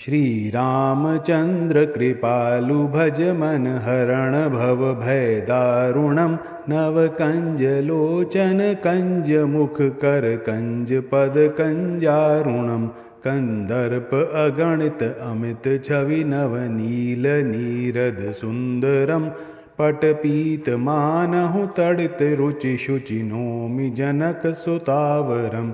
श्री रामचंद्र कृपालु भज मन हरण भव भय दारुणम नव कंज लोचन कंज मुख कर कंज पद कंजारुणम कंदर्प अगणित अमित छवि नव नील नीरद सुंदरम पटपीत मानहु तड़ित रुचि शुचि नोमि जनक सुतावरम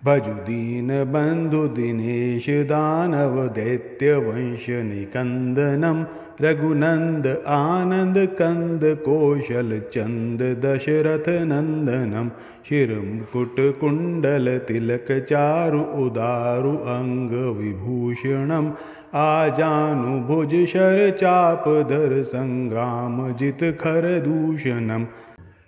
भजु दीन बंधु दिनेश दानव दैत्य वंश निकंदनम रघुनंद आनंद कंद कौशल चंद दशरथ नंदनम शिरमुकुट कुंडल तिलक चारु उदारु अंग विभूषणम आजानु भुज शर चाप धर संग्राम जित खर दूषणम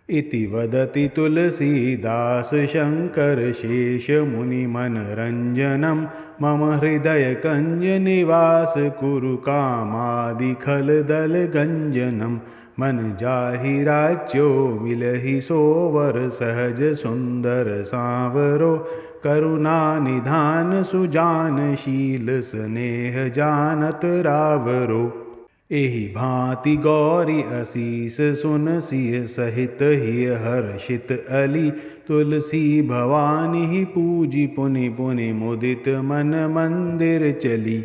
इति वदति तुलसीदास शंकर शेष मुनि मनरंजनम मम हृदय कंज निवास कुरु कामादि खल दल गंजनम मन जाहि राज्यो मिलहि सोवर सहज सुंदर सांवरो करुणा निधान सुजान शील स्नेह जानत रावरो एहि भांति गौरी असीस सुन सिय सहित ही हर्षित अली तुलसी भवानी पूजी पुनि पुनि मुदित मन मंदिर चली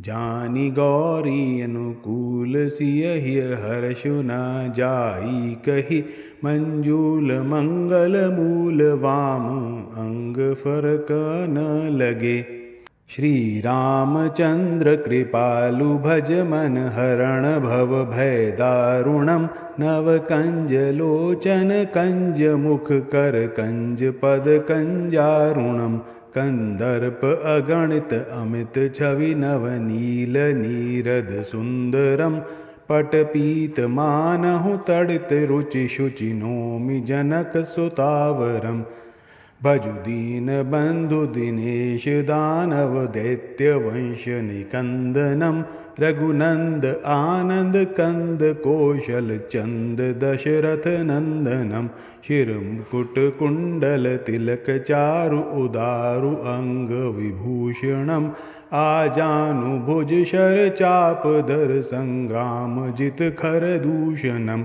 जानी गौरी अनुकूल सिय ही हर्षु न जाई कही मंजूल मंगल मूल वाम अंग फरक न लगे। श्री रामचंद्र कृपालु भज मन हरण भव भय दारुणम नव कंज लोचन कंज मुख कर कंज पद कंजारुणम कंदर्प अगणित अमित छवि नव नील नीरद सुंदरम पटपीत मानहु तड़ित रुचि शुचि नोमि जनक सुतावरम भजु दीन बंधु दिनेश दानव दैत्य वंश निकंदनम रघुनंद आनंद कंद कौशल चंद दशरथ नंदनम शिरमुकुट कुंडल तिलक चारु उदारु अंग विभूषणम आजानु भुज शर चाप धर संग्राम जित खर दूषणम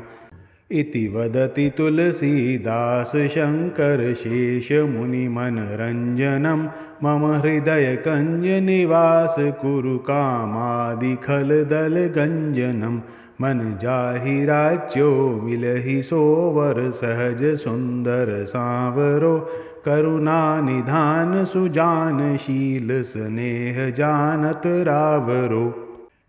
इति वदति तुलसीदास शंकर शेष मुनि मनरंजनम मम हृदय कंज निवास कुरु कामादि खल दल गंजनम मन जाहि राज्यो मिलहि सोवर सहज सुंदर सांवरो करुणा निधान सुजान शील स्नेह जानत रावरो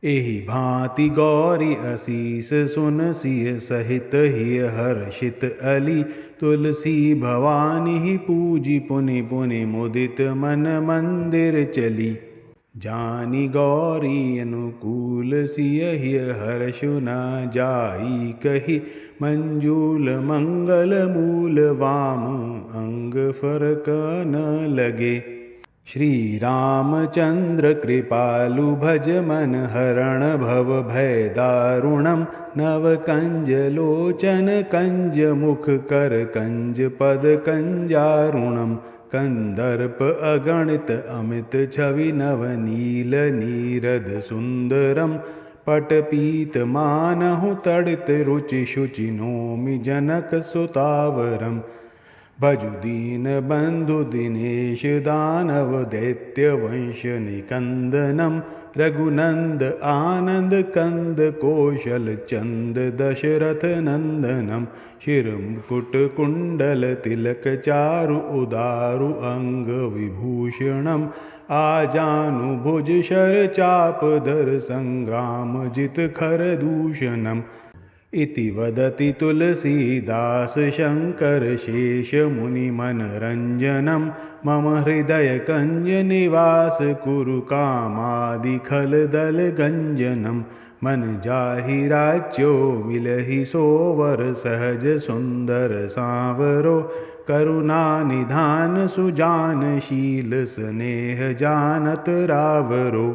एहि भांति गौरी असीस सुन सिय सहित ही हर्षित अली तुलसी भवानी पूजी पुनि पुनि मुदित मन मंदिर चली जानी गौरी अनुकूल सिय ही हर्षु न जाई कही मंजूल मंगल मूल वाम अंग फरक न लगे। श्री रामचंद्र कृपालु भज मन हरण भव भय दारुणम नव कंज लोचन कंज मुख कर कंज पद कंजारुणम कंदर्प अगणित अमित छवि नव नील नीरद सुंदरम पटपीत मानहु तड़ित रुचि शुचि नोमि जनक सुतावरम भजु दीन बंधु दिनेश दानव दैत्य वंश निकंदनम रघुनंद आनंद कंद कौशल चंद दशरथ नंदनम शिरमुकुट कुंडल तिलक चारु उदारु अंग विभूषणम आजानु भुज शर चाप धर संग्राम जित खर दूषणम इति वदति तुलसीदास शंकर शेष मुनि मनरंजनम मम हृदय कंज निवास कुरु कामादि खल दल गंजनम मन जाहि राज्यो मिलहि सोवर सहज सुंदर सांवरो करुणा निधान सुजान शील स्नेह जानत रावरो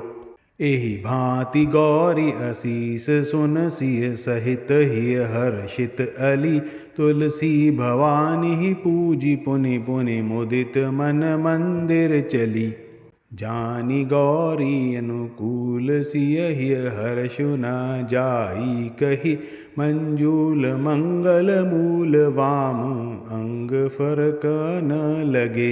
एहि भांति गौरी असीस सुन सिय सहित ही हर्षित अली तुलसी भवानी पूजी पुनि पुनि मुदित मन मंदिर चली जानी गौरी अनुकूल सियहि हर्षु न जाई कही, मंजूल मंगल मूल वाम अंग फरक न लगे।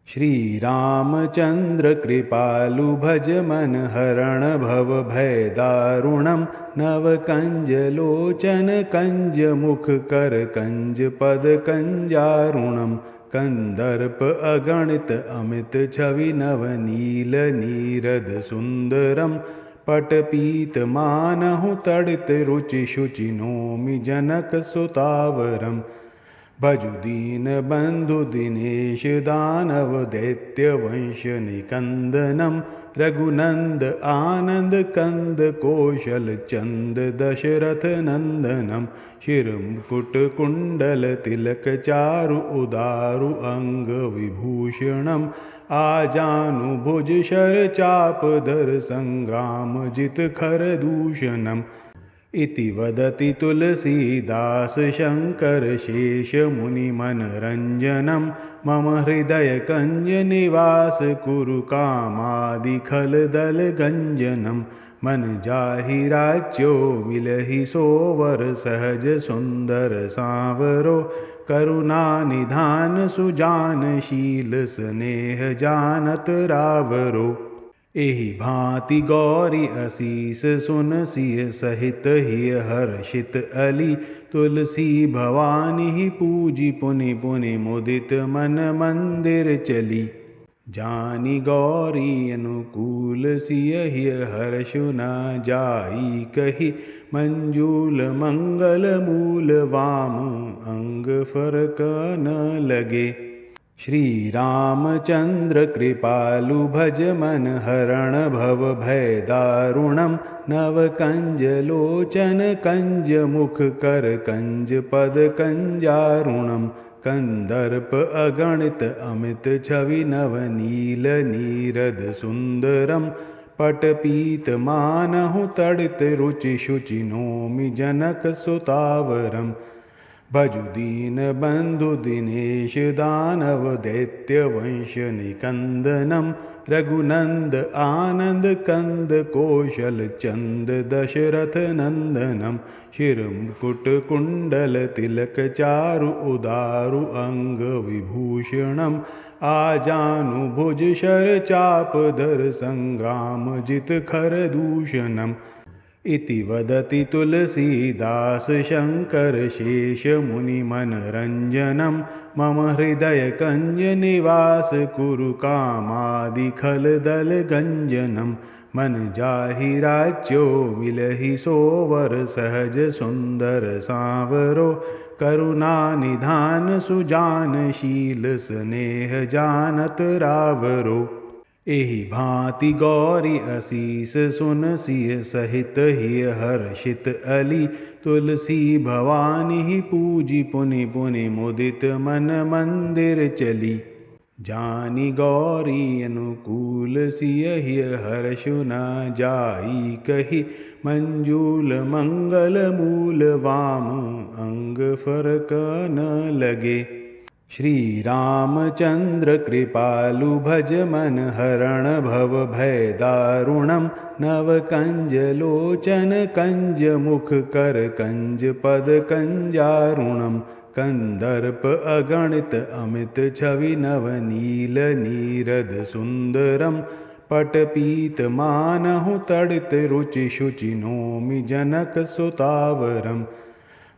श्री रामचंद्र कृपालु भज मन हरण भव भय दारुणम, नव कंज लोचन कंज मुख कर कंज पद कंजारुणम, कंदर्प अगणित अमित छवि नव नील नीरद सुंदरम, पट पीत मानहु तड़ित रुचि शुचि नोमि जनक सुतावरम, भजु दीन बंधु दिनेश दानव दैत्य वंश निकंदनम, रघुनंद आनंद कंद कौशल चंद दशरथ नंदनम, शिरमुकुट कुंडल तिलक चारु उदारु अंग विभूषणम, आजानुभुज शर चाप धर संग्राम जित खर दूषणम, इति वदति तुलसीदास शंकर शेष मुनि मनरंजनम, मम हृदय कंज निवास कुरु कामादि खल दल गंजनम, मन जाहि राज्यो मिलहि सोवर सहज सुंदर सांवरो, करुणा निधान सुजान शील स्नेह जानत रावरो, एहि भांति गौरी असीस सुन सिय सहित ही हर्षित अली, तुलसी भवानी ही पूजी पुनि पुनि मुदित मन मंदिर चली, जानी गौरी अनुकूल सियहि हर्षु न जाई कही, मंजूल मंगल मूल वाम अंग फरक न लगे। श्री रामचंद्र कृपालु भज मन हरण भव भय दारुणम, नव कंज लोचन कंज मुख कर कंज पद कंजारुणम, कंदर्प अगणित अमित छवि नव नील नीरद सुंदरम, पट पीत मानहु तड़ित रुचि शुचि नोमि जनक सुतावरम, भजु दीन बंधु दिनेश दानव दैत्य वंश निकंदनम, रघुनंद आनंद कंद कौशल चंद दशरथ नंदनम, शिरमुकुट कुंडल तिलक चारु उदारु अंग विभूषणम, आजानुभुज शर चाप धर संग्राम जित खर दूषणम, इति वदति तुलसीदास शंकर शेष मुनि मनरंजनम, मम हृदय कंज निवास कुरु कामादि खल दल गंजनम, मन जाहि राज्यो मिलहि सोवर सहज सुंदर सांवरो, करुणा निधान सुजान शील स्नेह जानत रावरो, एहि भांति गौरी असीस सुन सिय सहित ही हर्षित अली, तुलसी भवानी ही पूजी पुनि पुनि मुदित मन मंदिर चली, जानी गौरी अनुकूल सियहि हर्षु न जाई कही, मंजूल मंगल मूल वाम अंग फरक न लगे। श्री रामचंद्र कृपालु भज मन हरण भव भय दारुणम, नव कंज लोचन कंज मुख कर कंज पद कंजारुणम, कंदर्प अगणित अमित छवि नव नील नीरद सुंदरम, पट पीत मानहु तड़ित रुचि शुचि नोमि जनक सुतावरम,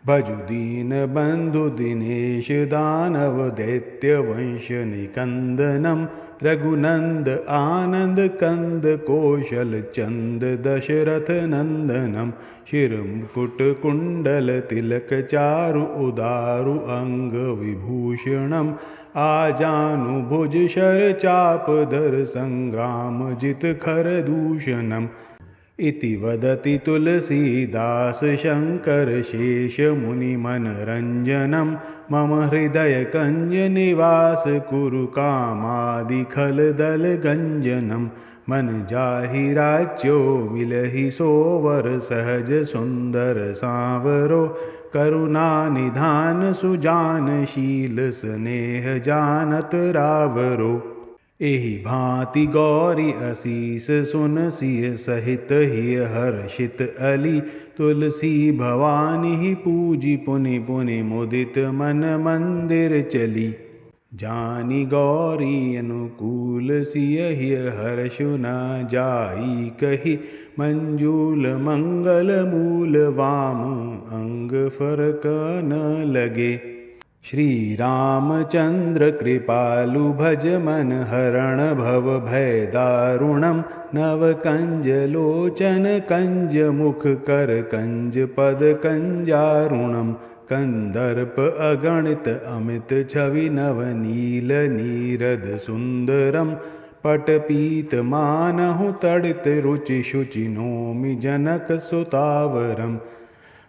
भजु दीन बंधु दिनेश दानव दैत्य वंश निकंदनम, रघुनंद आनंद कंद कौशल चंद दशरथ नंदनम, शिरमुकुट कुंडल तिलक चारु उदारु अंग विभूषणम, आजानुभुज शर चाप धर संग्राम जित खर दूषणम, इति वदति तुलसीदास शंकर शेष मुनि मनरंजनम, मम हृदय कंज निवास कुरु कामादि खल दल गंजनम, मन जाहि राज्यो मिलहि सोवर सहज सुंदर सांवरो, करुणा निधान सुजान शील स्नेह जानत रावरो, एहि भांति गौरी असीस सुन सिय सहित ही हर्षित अली। तुलसी भवानी ही पूजी पुनि पुनि मुदित मन मंदिर चली। जानी गौरी अनुकूल सियहि हर्षु न जाई कही। मंजूल मंगल मूल वाम अंग फरक न लगे। श्री रामचंद्र कृपालु भज मन हरण भव भय दारुणम। नव कंज लोचन कंज मुख कर कंज पद कंजारुणम। कंदर्प अगणित अमित छवि नव नील नीरद सुंदरम। पटपीत मानहु तड़ित रुचि शुचि नोमि जनक सुतावरम।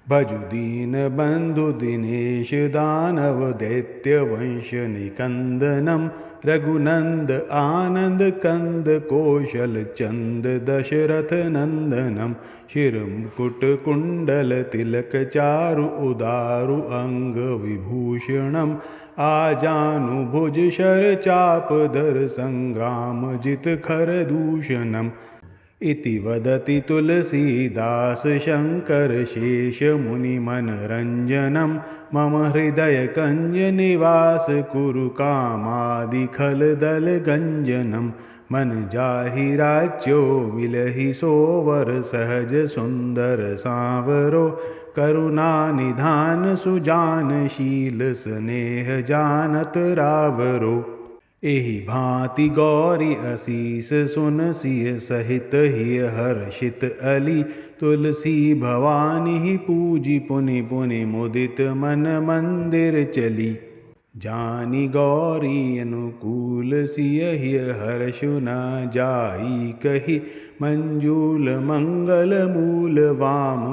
भजु दीन बंधु दिनेश दानव दैत्य वंश निकंदनम। रघुनंद आनंद कंद कौशल चंद दशरथ नंदनम। शिरमुकुट कुंडल तिलक चारु उदारु अंग विभूषणम। आजानु भुज शर चाप धर संग्राम जित खर दूषणम। इति वदति तुलसीदास शंकर शेष मुनि मनरंजनम। मम हृदय कंज निवास कुरु कामादि खल दल गंजनम। मन जाहि राज्यो विलहि सोवर सहज सुंदर सांवरो। करुणा निधान सुजान शील स्नेह जानत रावरो। एहि भांति गौरी असीस सुन सिय सहित ही हर्षित अली। तुलसी भवानी ही पूजी पुनि पुनि मुदित मन मंदिर चली। जानी गौरी अनुकूल सियहि हर्षु न जाई कही। मंजूल मंगल मूल वाम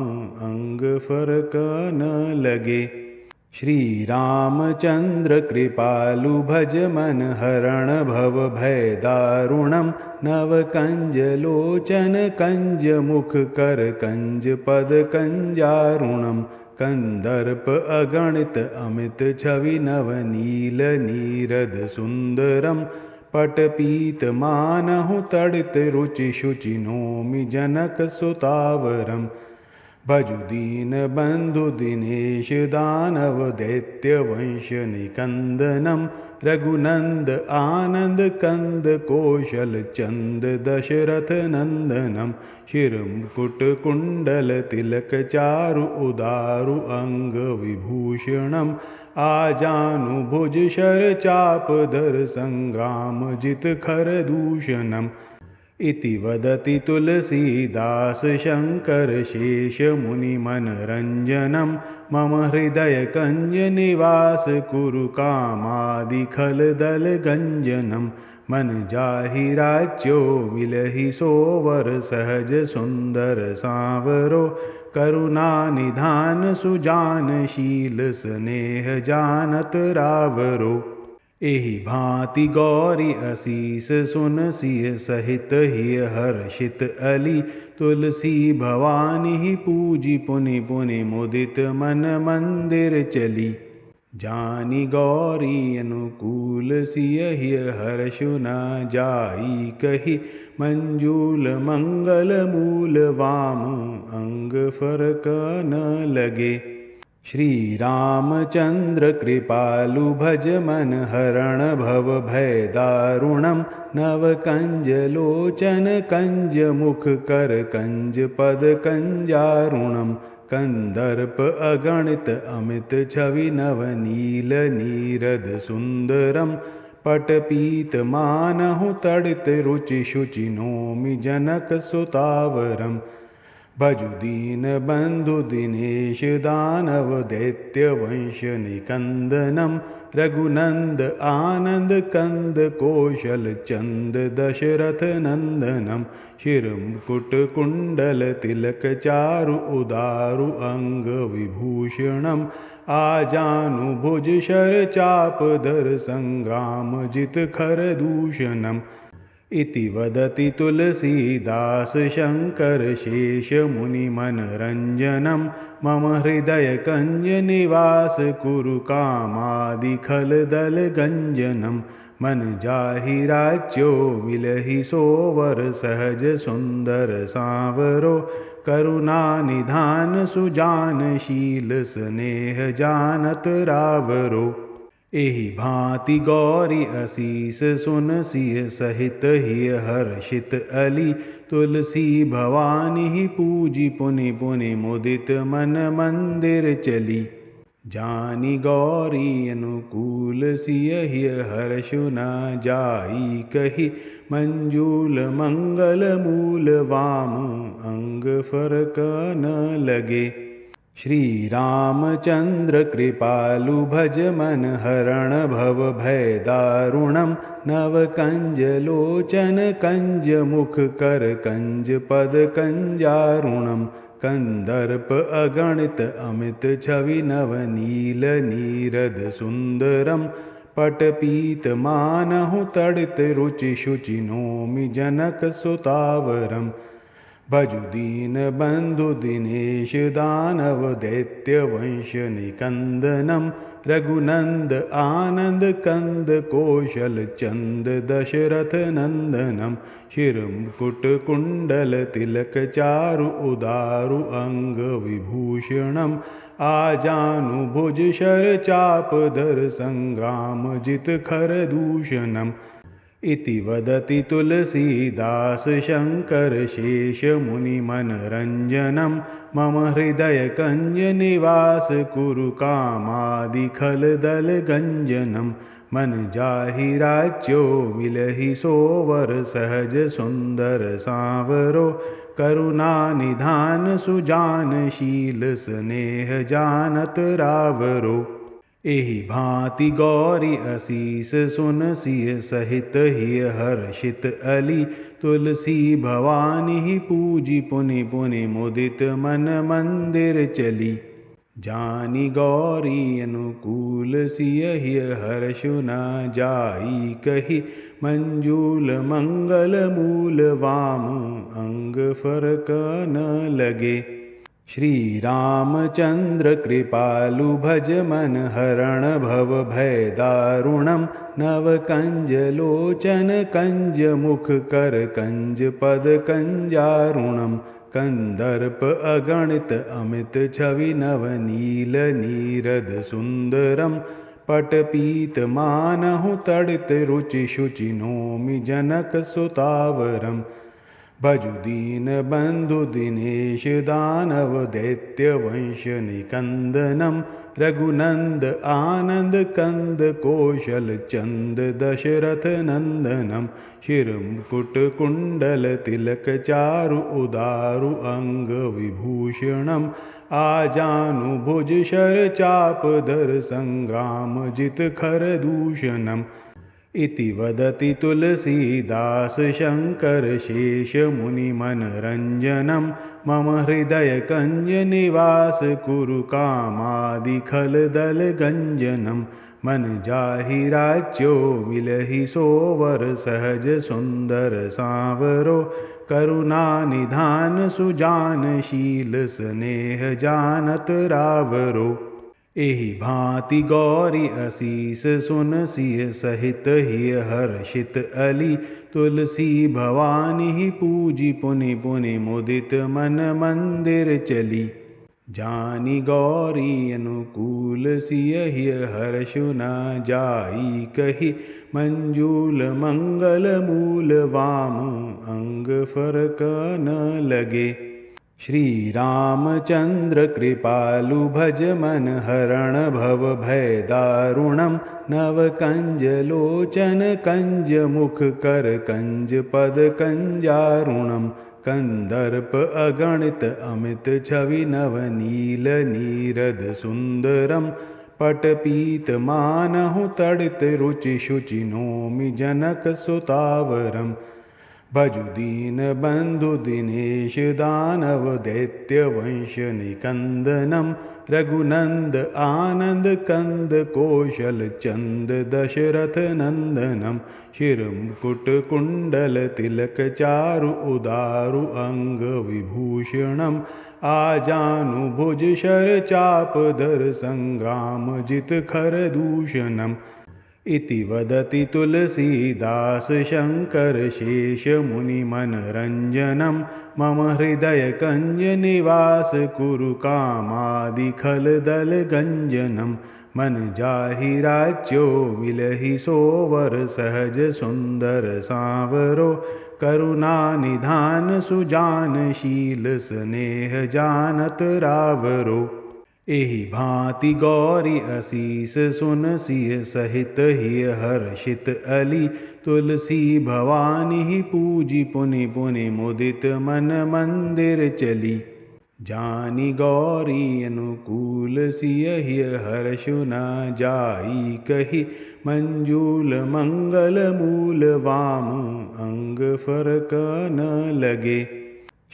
अंग फरक न लगे। श्री रामचंद्र कृपालु भज मन हरण भव भय दारुणम। नव कंज लोचन कंज मुख कर कंज पद कंजारुणम। कंदर्प अगणित अमित छवि नव नील नीरद सुंदरम। पटपीत मानहु तड़ित रुचि शुचि नोमि जनक सुतावरम। भजु दीन बंधु दिनेश दानव दैत्य वंश निकंदनम। रघुनंद आनंद कंद कौशल चंद दशरथ नंदनम। शिरमुकुट कुंडल तिलक चारु उदारु अंग विभूषणम। आजानु भुज शर चाप धर संग्राम जित खर दूषणम। इति वदति तुलसीदास शंकर शेष मुनि मनरंजनम। मम हृदय कंज निवास कुरु कामादि खल दल गंजनम। मन जाहि राज्यो विलहि सोवर सहज सुंदर सांवरो। करुणा निधान सुजान शील स्नेह जानत रावरो। एहि भांति गौरी असीस सुन सिय सहित ही हर्षित अली। तुलसी भवानी ही पूजी पुनि पुनि मुदित मन मंदिर चली। जानी गौरी अनुकूल सियहि हर्षु न जाई कही। मंजूल मंगल मूल वाम अंग फरक न लगे। श्री रामचंद्र कृपालु भज मन हरण भव भय दारुणम। नव कंज लोचन कंज मुख कर कंज पद कंजारुणम। कंदर्प अगणित अमित छवि नव नील नीरद सुंदरम। पटपीत मानहु तड़ित रुचि शुचि नोमि जनक सुतावरम। भजु दीन बंधु दिनेश दानव दैत्य वंश निकंदनम। रघुनंद आनंद कंद कौशल चंद दशरथ नंदनम। शिरमुकुट कुंडल तिलक चारु उदारु अंग विभूषणम। आजानु भुज शर चाप धर संग्राम जित खर दूषणम। इति वदति तुलसीदास शंकर शेष मुनि मनरंजनम। मम हृदय कंज निवास कुरु कामादि खल दल गंजनम। मन जाहि राज्यो मिलहि सोवर सहज सुंदर सांवरो करुणा निधान सुजानशील स्नेह जानत रावरो एहि भांति गौरी असीस सुन सिय सहित ही हर्षित अली तुलसी भवानी पूजी पुनि पुनि मुदित मन मंदिर चली जानी गौरी अनुकूल सियहि हर्षु न जाई कही मंजूल मंगल मूल वाम अंग फरक न लगे श्री रामचंद्र कृपालु भज मन हरण भव भय दारुणम नव कंज लोचन कंज मुख कर कंज पद कंजारुणम कंदर्प अगणित अमित छवि नव नील नीरद सुंदरम पटपीत मानहु तड़ित रुचि शुचि नोमि जनक सुतावरम भजु दीन बंधु दिनेश दानव दैत्य वंश निकंदनम रघुनंद आनंद कंद कौशल चंद दशरथ नंदनम शिरमुकुट कुंडल तिलक चारु उदारु अंग विभूषणम आजानुभुज शर चाप धर संग्राम जित खर दूषणम इति वदति तुलसीदास शंकर शेष मुनि मनरंजनम मम हृदय कंज निवास कुरु कामादि खल दल गंजनम मन जाहि राज्यो मिलहि सोवर सहज सुंदर सांवरो करुणा निधान सुजानशील स्नेह जानत रावरो एहि भांति गौरी असीस सुन सिय सहित ही हर्षित अली तुलसी भवानी पूजी पुनि पुनि मुदित मन मंदिर चली जानी गौरी अनुकूल सियहि हर्षु न जाई कही मंजूल मंगल मूल वाम अंग फरक न लगे श्री रामचंद्र कृपालु भज मन हरण भव भय दारुणम नव कंज लोचन कंज मुख कर कंज पद कंजारुणम कंदर्प अगणित अमित छवि नव नील नीरद सुंदरम पटपीत मानहु तड़ित रुचि शुचि नोमि जनक सुतावरम भजु दीन बंधु दिनेश दानव दैत्य वंश निकंदनम रघुनंद आनंद कंद कौशल चंद दशरथ नंदनम शिरमुकुट कुंडल तिलक चारु उदारु अंग विभूषणम आजानुभुज शर चाप धर संग्राम जित खर दूषणम इति वदति तुलसीदास शंकर शेष मुनि मनरंजनम मम हृदय कंज निवास कुरु कामादि खल दल गंजनम मन जाहि राज्यो मिलहि सोवर सहज सुंदर सांवरो करुणा निधान सुजानशील स्नेह जानत रावरो एहि भांति गौरी असीस सुन सिय सहित ही हर्षित अली तुलसी भवानी पूजी पुनि पुनि मुदित मन मंदिर चली जानी गौरी अनुकूल सियहि हर्षु न जाई कही मंजूल मंगल मूल वाम अंग फरक न लगे श्री रामचंद्र कृपालु भज मन हरण भव भय दारुणम नव कंज लोचन कंज मुख कर कंज पद कंजारुणम कंदर्प अगणित अमित छवि नव नील नीरद सुंदरम पटपीत मानहु तड़ित रुचि शुचि नोमि जनक सुतावरम भजु दीन बंधु दिनेश दानव दैत्य वंश निकंदनम रघुनंद आनंद कंद कौशल चंद दशरथ नंदनम शिरमुकुट कुंडल तिलक चारु उदारु अंग विभूषणम आजानुभुज शर चाप धर संग्राम जित खर दूषणम इति वदति तुलसीदास शङ्करशेषमुनिमनरञ्जनं मम हृदयकञ्जनिवास कुरु कामादिखलदलगञ्जनं मन जाहि राज्यो मिलहि सोवर सहज सुंदर सांवरो करुणा निधान सुजानशील स्नेह जानत रावरो एहि भांति गौरी असीस सुन सिय सहित ही हर्षित अली तुलसी भवानी पूजी पुनि पुनि मुदित मन मंदिर चली जानी गौरी अनुकूल सियहि हर्षु न जाई कही मंजूल मंगल मूल वाम अंग फरक न लगे।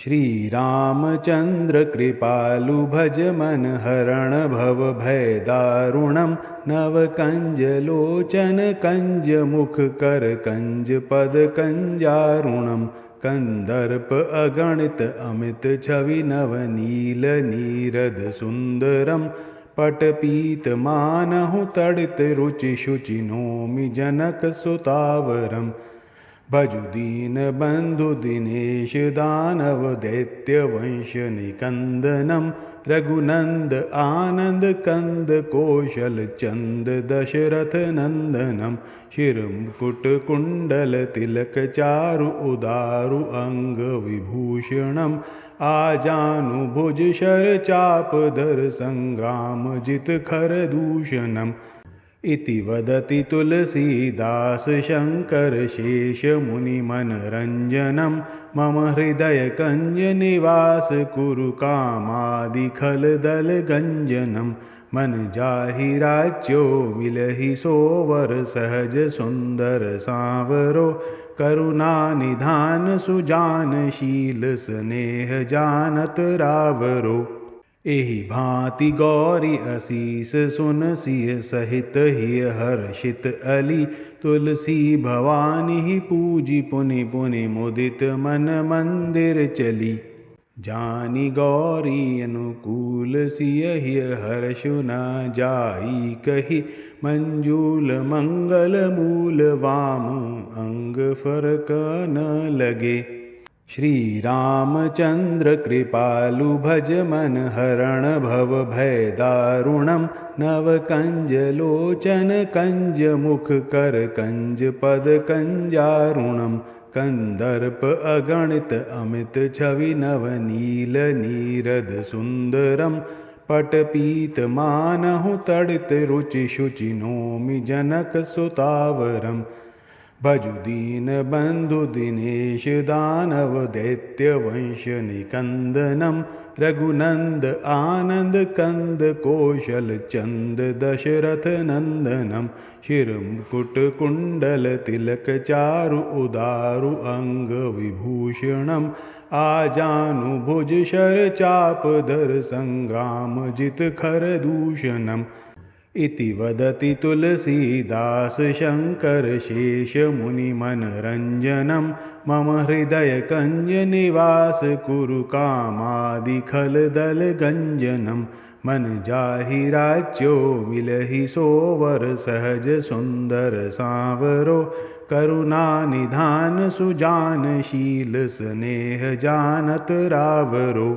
श्री रामचंद्र कृपालु भज मन हरण भव भय दारुणम नव कंज लोचन कंज मुख कर कंज पद कंजारुणम कंदर्प अगणित अमित छवि नव नील नीरद सुंदरम पटपीत मानहु तड़ित रुचि शुचि नोमि जनक सुतावरम भजु दीन बंधु दिनेश दानव दैत्य वंश निकंदनम रघुनंद आनंद कंद कौशल चंद दशरथ नंदनम शिरमुकुट कुंडल तिलक चारु उदारु अंग विभूषणम आजानु भुज शर चाप धर संग्राम जित खर दूषणम इति वदति तुलसीदास शङ्करशेषमुनिमनरञ्जनं मम हृदयकञ्जनिवास कुरु कामादिखलदलगञ्जनं मन जाहि राज्यो मिलहि सोवर सहज सुंदर सांवरो करुणा निधान सुजानशील स्नेह जानत रावरो एहि भांति गौरी असीस सुन सिय सहित ही हर्षित अली तुलसी भवानी पूजी पुनि पुनि मुदित मन मंदिर चली जानी गौरी अनुकूल सियहि हर्षु न जाई कही मंजूल मंगल मूल वाम अंग फरक न लगे। श्री रामचंद्र कृपालु भज मन हरण भव भय दारुणम नव कंज लोचन कंज मुख कर कंज पद कंजारुणम कंदर्प अगणित अमित छवि नव नील नीरद सुंदरम पटपीत मानहु तड़ित रुचि शुचि नोमि जनक सुतावरम भजु दीन बंधु दिनेश दानव दैत्य वंश निकंदनम रघुनंद आनंद कंद कौशल चंद दशरथ नंदनम शिरमुकुट कुंडल तिलक चारु उदारु अंग विभूषणम आजानु भुज शर चाप धर संग्राम जित खर दूषणम इति वदति तुलसीदास शङ्करशेषमुनिमनरञ्जनं मम हृदयकञ्जनिवास कुरु कामादिखलदलगञ्जनं मन जाहि राज्यो मिलहि सोवर सहज सुंदर सांवरो करुणा निधान सुजानशील स्नेह जानत रावरो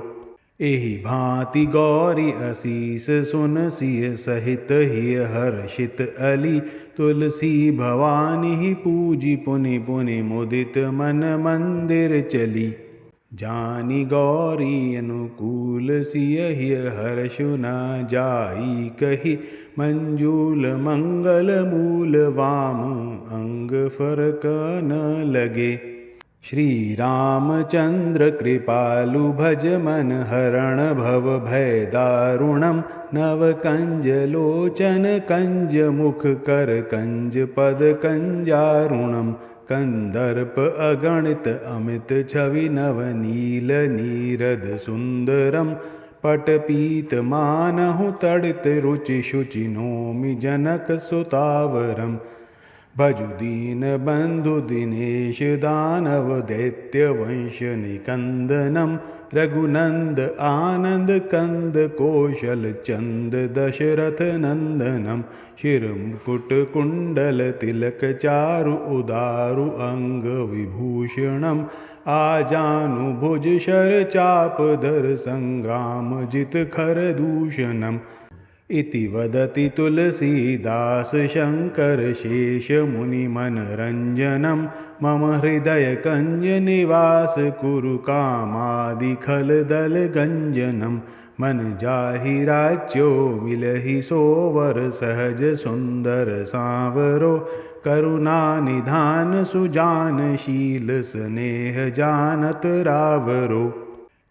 एहि भांति गौरी असीस सुन सिय सहित ही हर्षित अली तुलसी भवानी पूजी पुनि पुनि मुदित मन मंदिर चली जानी गौरी अनुकूल सियहि हर्षु न जाई कही मंजूल मंगल मूल वाम अंग फरक न लगे। श्री रामचंद्र कृपालु भज मन हरण भव भय दारुणम नव कंज लोचन कंज मुख कर कंज पद कंजारुणम कंदर्प अगणित अमित छवि नव नील नीरद सुंदरम पटपीत मानहु तड़ित रुचि शुचि नोमि जनक सुतावरम भजु दीन बंधु दिनेश दानव दैत्य वंश निकंदनम रघुनंद आनंद कंद कौशल चंद दशरथ नंदनम शिरमुकुट कुंडल तिलक चारु उदारु अंग विभूषणम आजानुभुज शर चाप धर संग्राम जित खर दूषणम इति वदति तुलसीदास शंकर शेष मुनि मनरंजनम मम हृदय कंज निवास कुरु कामादि खल दल गंजनम मन जाहि राज्यो मिलहि सोवर सहज सुंदर सांवरो करुणा निधान सुजान शील स्नेह जानत रावरो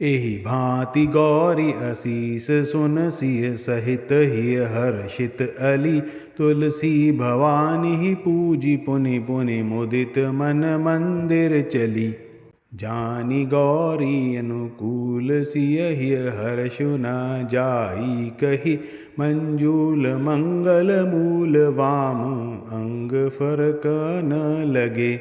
एहि भांति गौरी असीस सुन सिय सहित ही हर्षित अली तुलसी भवानी पूजी पुनि पुनि मुदित मन मंदिर चली जानी गौरी अनुकूल सियहि हर्षु न जाई कही मंजूल मंगल मूल वाम अंग फरक न लगे।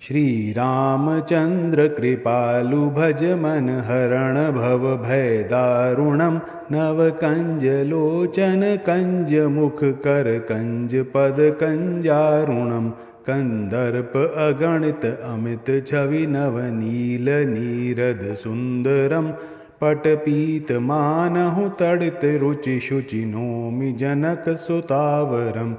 श्री रामचंद्र कृपालु भज मन हरण भव भय दारुणम नव कंज लोचन कंज मुख कर कंज पद कंजारुणम कंदर्प अगणित अमित छवि नव नील नीरद सुंदरम पटपीत मानहु तड़ित रुचि शुचि नोमि जनक सुतावरम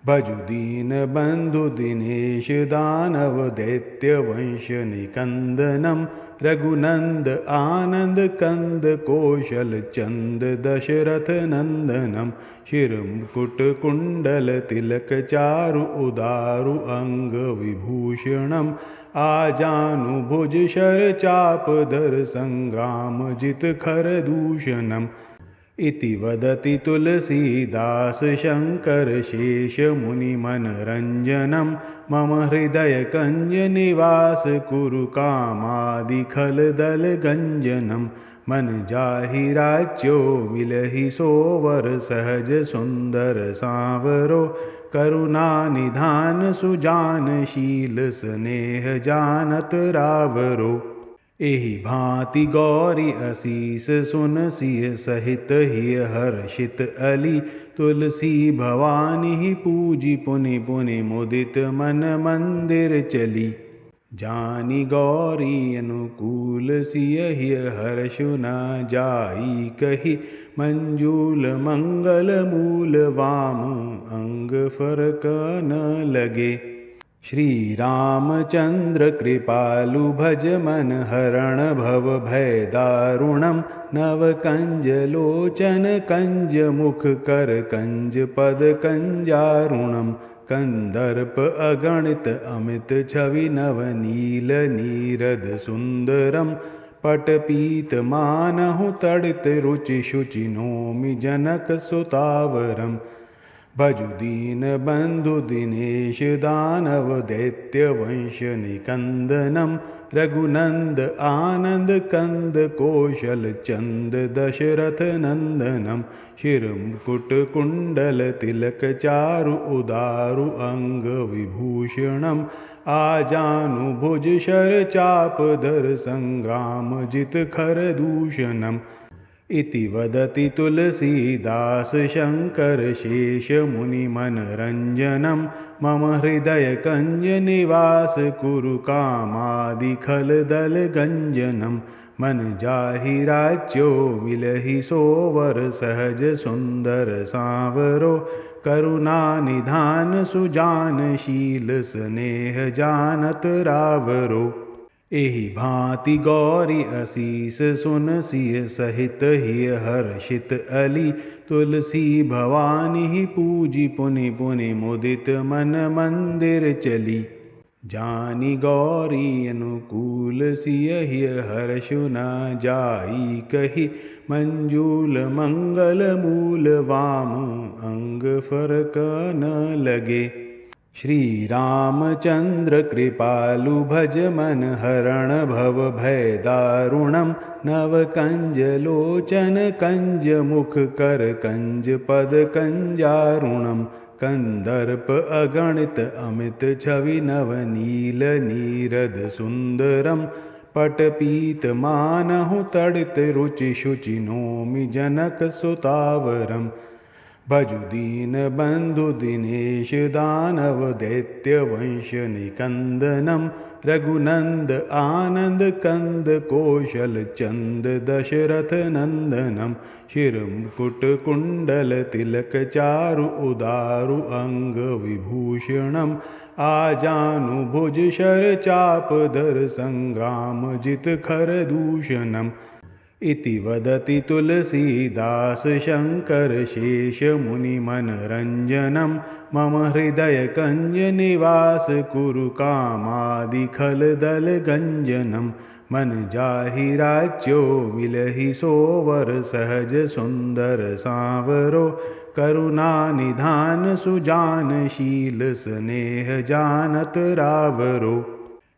भजु दीन बंधु दिनेश दानव दैत्य वंश निकंदनम रघुनंद आनंद कंद कौशल चंद दशरथ नंदनम शिरमुकुट कुंडल तिलक चारु उदारु अंग विभूषणम आजानुभुज शर चाप धर संग्राम जित खर दूषणम इति वदति तुलसीदास शंकर शेष मुनि मनरंजनम मम हृदय कंज निवास कुरु कामादि खल दल गंजनम मन जाहि राज्यो मिलहि सोवर सहज सुंदर सांवरो करुणा निधान सुजान शील स्नेह जानत रावरो एहि भांति गौरी असीस सुन सिय सहित ही हर्षित अली तुलसी भवानी पूजी पुनि पुनि मुदित मन मंदिर चली जानी गौरी अनुकूल सियहि हर्षु न जाई कही मंजूल मंगल मूल वाम अंग फरक न लगे। श्री रामचंद्र कृपालु भज मन हरण भव भय दारुणम नव कंज लोचन कंज मुख कर कंज पद कंजारुणम कंदर्प अगणित अमित छवि नव नील नीरद सुंदरम पटपीत मानहु तड़ित रुचि शुचि नोमि जनक सुतावरम भजु दीन बंधु दिनेश दानव दैत्य वंश निकंदनम रघुनंद आनंद कंद कौशल चंद दशरथ नंदनम शिरमुकुट कुंडल तिलक चारु उदारु अंग विभूषणम आजानुभुज शर चाप धर संग्राम जित खर दूषणम इति वदति तुलसीदास शंकर शेष मुनि मनरंजनम मम हृदय कंज निवास कुरु कामादि खल दल गंजनम मन जाहि राज्यो मिलहि सोवर सहज सुंदर सांवरो करुणा निधान सुजान शील स्नेह जानत रावरो एहि भांति गौरी असीस सुन सिय सहित ही हर्षित अली तुलसी भवानी पूजी पुनि पुनि मुदित मन मंदिर चली जानी गौरी अनुकूल सियहि हर्षु न जाई कही मंजूल मंगल मूल वाम अंग फरक न लगे। श्री रामचंद्र कृपालु भज मन हरण भव भय दारुणम नव कंज लोचन कंज मुख कर कंज पद कंजारुणम कंदर्प अगणित अमित छवि नव नील नीरद सुंदरम पट पीत मानहु तड़ित रुचि शुचि नोमि जनक सुतावरम भजु दीन बंधु दिनेश दानव दैत्य वंश निकंदनम रघुनंद आनंद कंद कौशल चंद दशरथ नंदनम शिरमुकुट कुंडल तिलक चारु उदारु अंग विभूषणम आजानुभुज शर चाप धर संग्राम जित खर दूषणम इति वदति तुलसीदास शंकर शेष मुनि मनरंजनम मम हृदय कंज निवास कुरु कामादि खल दल गंजनम मन जाहि राज्यो मिलहि सोवर सहज सुंदर सांवरो करुणा निधान सुजान शील स्नेह जानत रावरो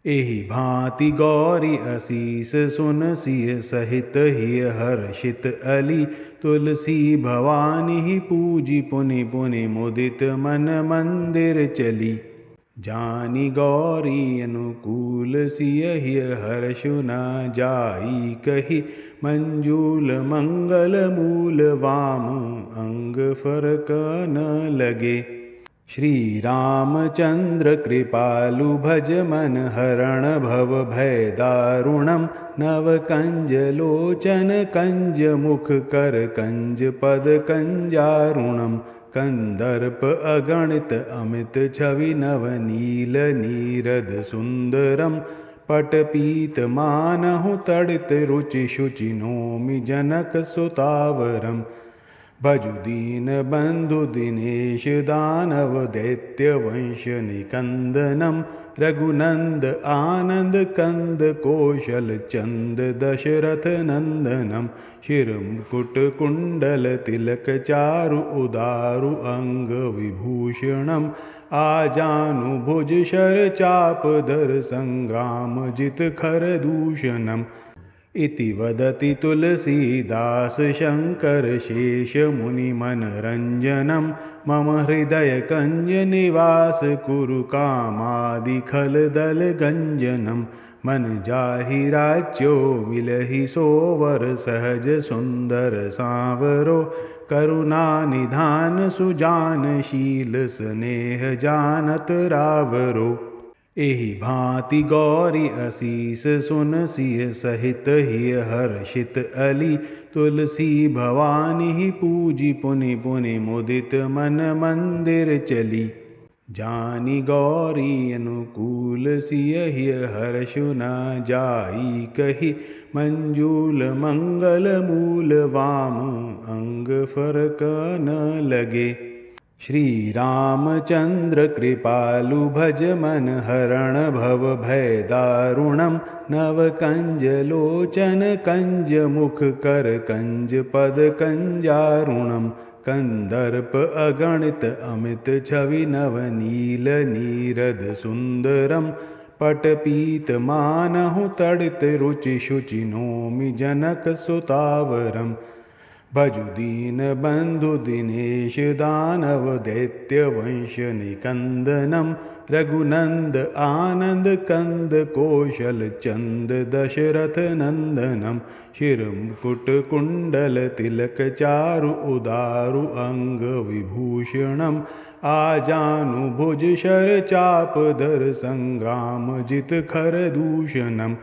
एहि भांति गौरी असीस सुन सिय सहित ही हर्षित अली तुलसी भवानी ही पूजी पुनि पुनि मुदित मन मंदिर चली जानी गौरी अनुकूल सिय ही हर्षु न जाई कही मंजूल मंगल मूल वाम अंग फरक न लगे श्री रामचंद्र कृपालु भज मन हरण भव भय दारुणम नव कंज लोचन कंज मुख कर कंज पद कंजारुणम कंदर्प अगणित अमित छवि नव नील नीरद सुंदरम पट पीत मानहु तड़ित रुचि शुचि नोमि जनक सुतावरम भजु दीन बंधु दिनेश दानव दैत्य वंश निकंदनम रघुनंद आनंद कंद कौशल चंद दशरथ नंदनम शिरमुकुट कुंडल तिलक चारु उदारु अंग विभूषणम आजानुभुज शर चाप धर संग्राम जित खर दूषणम इति वदति तुलसीदास शंकर शेष मुनि मनरंजनम मम हृदय कंज निवास कुरु कामादि खल दल गंजनम मन जाहि राज्यो मिलहि सोवर सहज सुंदर सांवरो करुणा निधान सुजान शील स्नेह जानत रावरो एहि भांति गौरी असीस सुन सिय सहित ही हर्षित अली तुलसी भवानी ही पूजी पुनि पुनि मुदित मन मंदिर चली जानी गौरी अनुकूल सिय ही हर्षु न जाई कही मंजूल मंगल मूल वाम अंग फरक न लगे श्री रामचंद्र कृपालु भज मन हरण भव भय दारुणम नव कंज लोचन कंज मुख कर कंज पद कंजारुणम कंदर्प अगणित अमित छवि नव नील नीरद सुंदरम पट पीत मानहु तड़ित रुचि शुचि नोमि जनक सुतावरम भजु दीन बंधु दिनेश दानव दैत्य वंश निकंदनम रघुनंद आनंद कंद कौशल चंद दशरथ नंदनम शिरमुकुट कुंडल तिलक चारु उदारु अंग विभूषणम आजानुभुज शर चाप धर संग्राम जित खर दूषणम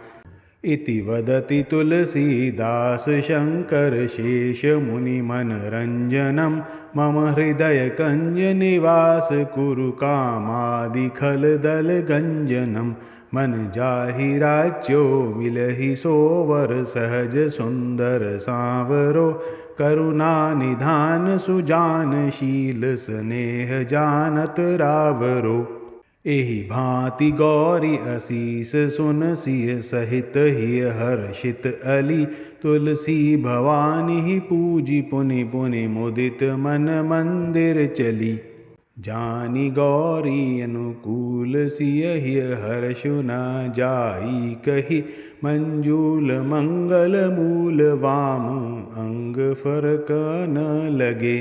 इति वदति तुलसीदास शंकर शेष मुनि मनरंजनम मम हृदय कंज निवास कुरु कामादि खल दल गंजनम मन जाहि राज्यो मिलहि सोवर सहज सुंदर सांवरो करुणा निधान सुजान शील स्नेह जानत रावरो एहि भांति गौरी असीस सुन सिय सहित ही हर्षित अली तुलसी भवानी ही पूजी पुनि पुनि मुदित मन मंदिर चली जानी गौरी अनुकूल सिय ही हर्षु न जाई कही मंजूल मंगल मूल वाम अंग फरक न लगे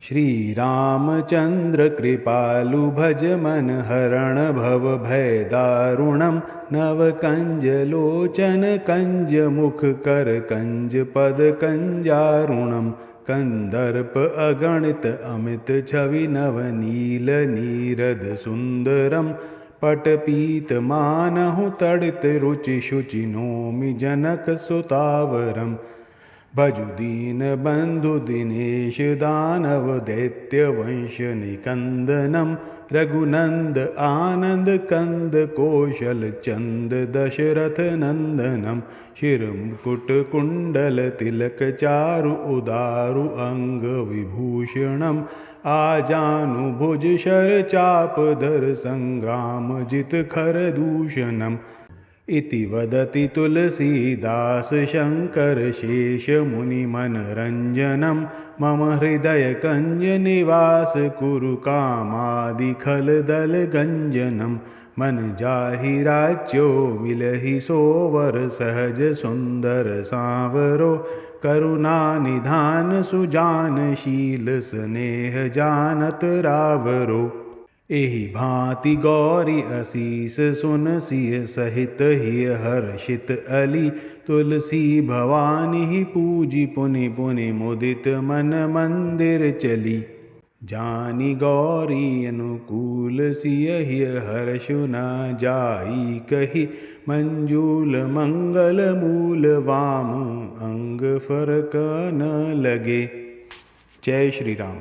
श्री रामचंद्र कृपालु भज मन हरण भव भय दारुणम नव कंज लोचन कंज मुख कर कंज पद कंजारुणम कंदर्प अगणित अमित छवि नव नील नीरद सुंदरम पटपीत मानहु तड़ित रुचि शुचि नोमि जनक सुतावरम भजु दीन बंधु दिनेश दानव दैत्य वंश निकंदनम रघुनंद आनंद कंद कौशल चंद दशरथ नंदनम शिर मुकुट कुंडल तिलक चारु उदारु अंग विभूषणम आजानु भुज शर चाप धर संग्राम जित खर दूषणम इति वदति तुलसीदास शंकर शेष मुनि मनरंजनम मम हृदय कंज निवास कुरु कामादि खल दल गंजनम मन जाहि राज्यो मिलहि सोवर सहज सुंदर सांवरो करुणा निधान सुजान शील स्नेह जानत रावरो एहि भांति गौरी असीस सुन सिय सहित ही हर्षित अली तुलसी भवानी पूजी पुनि पुनि मुदित मन मंदिर चली जानी गौरी अनुकूल सिय ही हर्षु न जाई कही मंजूल मंगल मूल वाम अंग फरक न लगे। जय श्री राम।